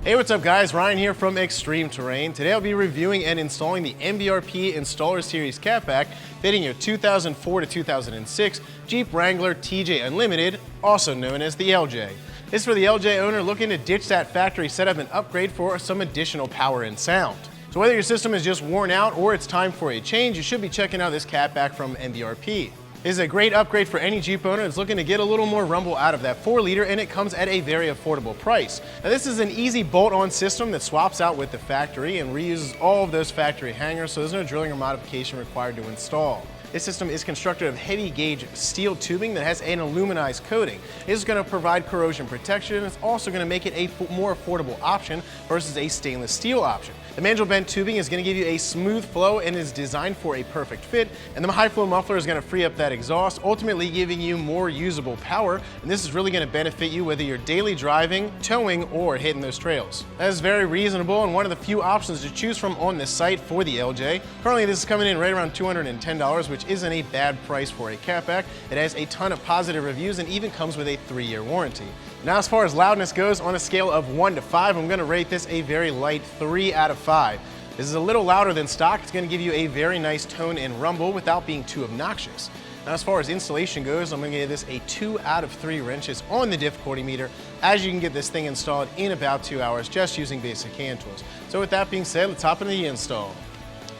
Hey, what's up guys? Ryan here from ExtremeTerrain. Today I'll be reviewing and installing the MBRP Installer Series catback fitting your 2004 to 2006 Jeep Wrangler TJ Unlimited, also known as the LJ. This is for the LJ owner looking to ditch that factory setup and upgrade for some additional power and sound. So whether your system is just worn out or it's time for a change, you should be checking out this catback from MBRP. This is a great upgrade for any Jeep owner that's looking to get a little more rumble out of that 4-liter, and it comes at a very affordable price. Now this is an easy bolt-on system that swaps out with the factory and reuses all of those factory hangers, so there's no drilling or modification required to install. This system is constructed of heavy gauge steel tubing that has an aluminized coating. This is going to provide corrosion protection, and it's also going to make it a more affordable option versus a stainless steel option. The mandrel bent tubing is going to give you a smooth flow and is designed for a perfect fit, and the high flow muffler is going to free up that exhaust, ultimately giving you more usable power, and this is really going to benefit you whether you're daily driving, towing, or hitting those trails. That is very reasonable and one of the few options to choose from on this site for the LJ. Currently this is coming in right around $210, which isn't a bad price for a catback. It has a ton of positive reviews and even comes with a 3-year warranty. Now as far as loudness goes, on a scale of 1 to 5, I'm going to rate this a very light 3 out of 5. This is a little louder than stock. It's going to give you a very nice tone and rumble without being too obnoxious. Now as far as installation goes, I'm going to give this a 2 out of 3 wrenches on the difficulty meter, as you can get this thing installed in about 2 hours just using basic hand tools. So with that being said, let's hop into the install.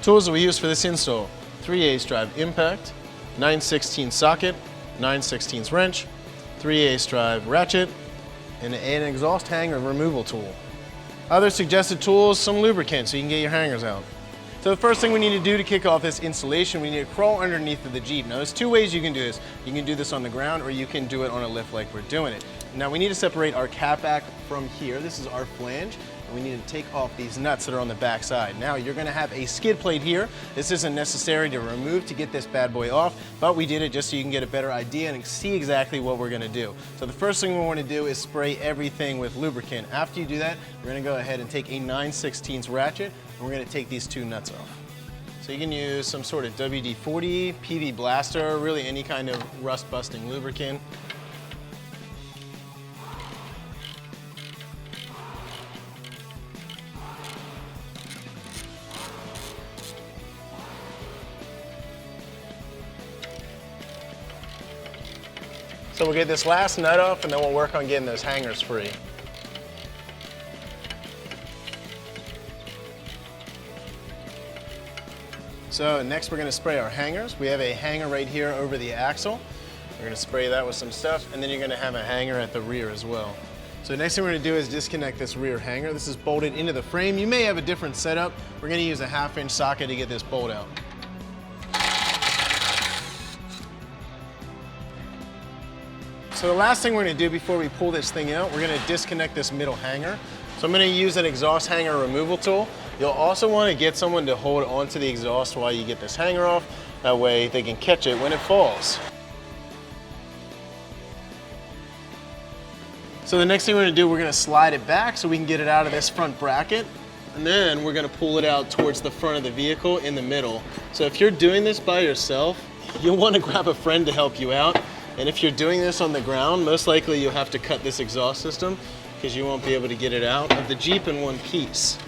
Tools that we use for this install: 3/8 drive impact, 9/16 socket, 9/16 wrench, 3/8 drive ratchet, and an exhaust hanger removal tool. Other suggested tools: some lubricant so you can get your hangers out. So the first thing we need to do to kick off this installation, we need to crawl underneath of the Jeep. Now there's 2 ways you can do this. You can do this on the ground or you can do it on a lift like we're doing it. Now we need to separate our catback from here. This is our flange. We need to take off these nuts that are on the back side. Now you're going to have a skid plate here. This isn't necessary to remove to get this bad boy off, but we did it just so you can get a better idea and see exactly what we're going to do. So the first thing we want to do is spray everything with lubricant. After you do that, we're going to go ahead and take a 9/16 ratchet and we're going to take these 2 nuts off. So you can use some sort of WD-40, PV Blaster, really any kind of rust busting lubricant. So we'll get this last nut off and then we'll work on getting those hangers free. So next we're going to spray our hangers. We have a hanger right here over the axle. We're going to spray that with some stuff, and then you're going to have a hanger at the rear as well. So the next thing we're going to do is disconnect this rear hanger. This is bolted into the frame. You may have a different setup. We're going to use a 1/2-inch socket to get this bolt out. So the last thing we're going to do before we pull this thing out, we're going to disconnect this middle hanger. So I'm going to use an exhaust hanger removal tool. You'll also want to get someone to hold onto the exhaust while you get this hanger off. That way they can catch it when it falls. So the next thing we're going to do, we're going to slide it back so we can get it out of this front bracket. And then we're going to pull it out towards the front of the vehicle in the middle. So if you're doing this by yourself, you'll want to grab a friend to help you out. And if you're doing this on the ground, most likely you'll have to cut this exhaust system because you won't be able to get it out of the Jeep in one piece.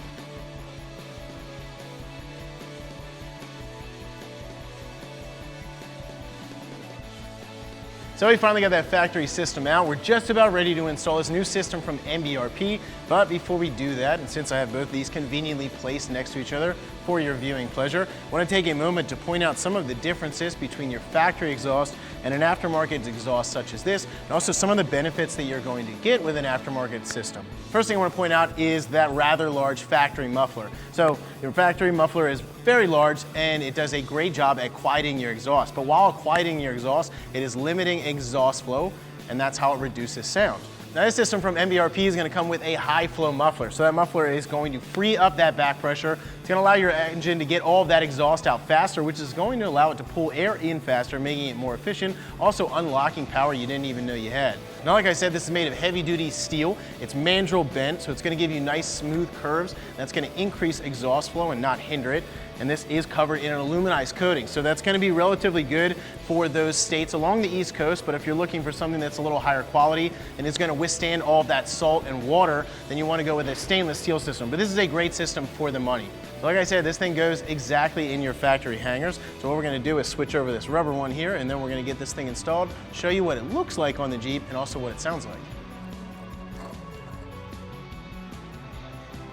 So we finally got that factory system out. We're just about ready to install this new system from MBRP. But before we do that, and since I have both these conveniently placed next to each other for your viewing pleasure, I want to take a moment to point out some of the differences between your factory exhaust and an aftermarket exhaust such as this, and also some of the benefits that you're going to get with an aftermarket system. First thing I want to point out is that rather large factory muffler. So your factory muffler is very large and it does a great job at quieting your exhaust. But while quieting your exhaust, it is limiting exhaust flow and that's how it reduces sound. Now this system from MBRP is going to come with a high flow muffler. So that muffler is going to free up that back pressure. It's going to allow your engine to get all of that exhaust out faster, which is going to allow it to pull air in faster, making it more efficient, also unlocking power you didn't even know you had. Now like I said, this is made of heavy duty steel. It's mandrel bent, so it's going to give you nice smooth curves. That's going to increase exhaust flow and not hinder it. And this is covered in an aluminized coating. So that's going to be relatively good for those states along the East Coast, but if you're looking for something that's a little higher quality and is going to withstand all of that salt and water, then you want to go with a stainless steel system. But this is a great system for the money. So like I said, this thing goes exactly in your factory hangers. So what we're going to do is switch over this rubber one here, and then we're going to get this thing installed, show you what it looks like on the Jeep and also what it sounds like.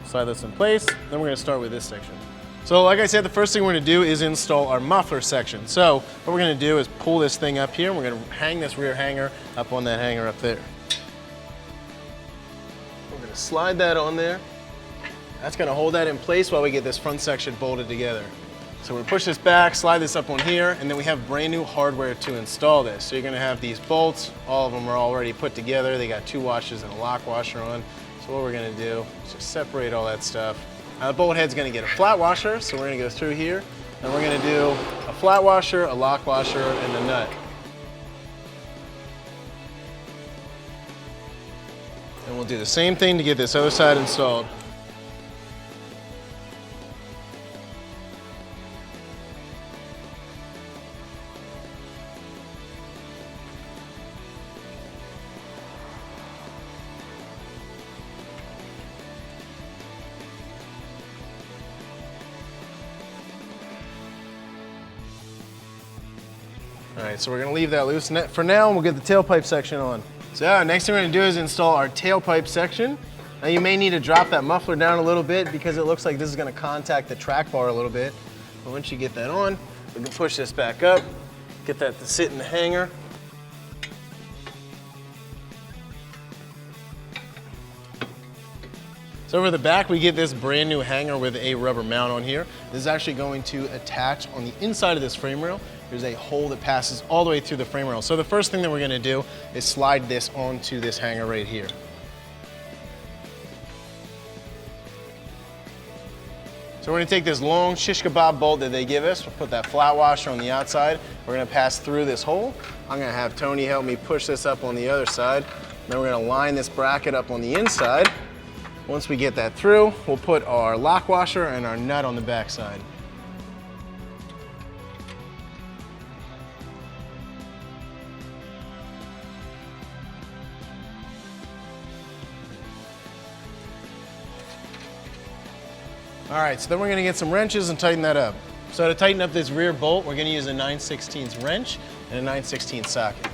Slide this in place, then we're going to start with this section. So like I said, the first thing we're going to do is install our muffler section. So what we're going to do is pull this thing up here, and we're going to hang this rear hanger up on that hanger up there. We're going to slide that on there. That's going to hold that in place while we get this front section bolted together. So we push this back, slide this up on here, and then we have brand new hardware to install this. So you're going to have these bolts. All of them are already put together. They got 2 washers and a lock washer on. So what we're going to do is just separate all that stuff. Now the bolt head's going to get a flat washer, so we're going to go through here, and we're going to do a flat washer, a lock washer, and a nut. And we'll do the same thing to get this other side installed. All right, so we're gonna leave that loose for now, and we'll get the tailpipe section on. So next thing we're gonna do is install our tailpipe section. Now you may need to drop that muffler down a little bit because it looks like this is gonna contact the track bar a little bit. But once you get that on, we can push this back up, get that to sit in the hanger. So over the back, we get this brand new hanger with a rubber mount on here. This is actually going to attach on the inside of this frame rail. There's a hole that passes all the way through the frame rail. So the first thing that we're gonna do is slide this onto this hanger right here. So we're gonna take this long shish kebab bolt that they give us. We'll put that flat washer on the outside. We're gonna pass through this hole. I'm gonna have Tony help me push this up on the other side. Then we're gonna line this bracket up on the inside. Once we get that through, we'll put our lock washer and our nut on the back side. All right, so then we're gonna get some wrenches and tighten that up. So to tighten up this rear bolt, we're gonna use a 9/16 wrench and a 9/16 socket.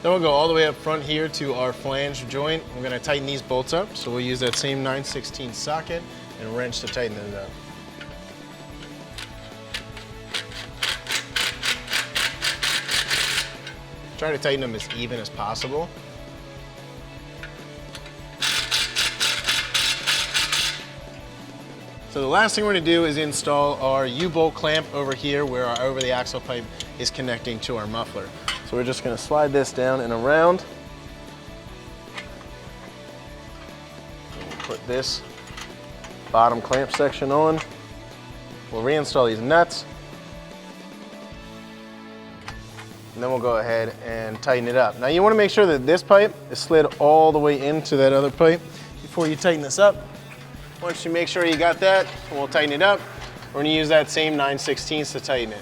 Then we'll go all the way up front here to our flange joint. We're gonna tighten these bolts up, so we'll use that same 9/16 socket and wrench to tighten those up. Try to tighten them as even as possible. So the last thing we're gonna do is install our U-bolt clamp over here where our over-the-axle pipe is connecting to our muffler. So we're just gonna slide this down and around. We'll put this bottom clamp section on. We'll reinstall these nuts. And then we'll go ahead and tighten it up. Now you wanna make sure that this pipe is slid all the way into that other pipe before you tighten this up. Once you make sure you got that, we'll tighten it up. We're gonna use that same 9/16 to tighten it.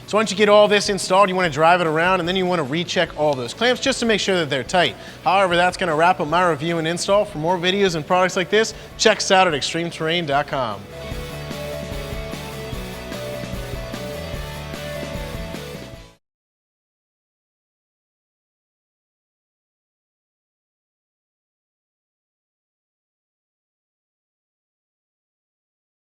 So once you get all this installed, you want to drive it around and then you want to recheck all those clamps just to make sure that they're tight. However, that's going to wrap up my review and install. For more videos and products like this, check us out at ExtremeTerrain.com.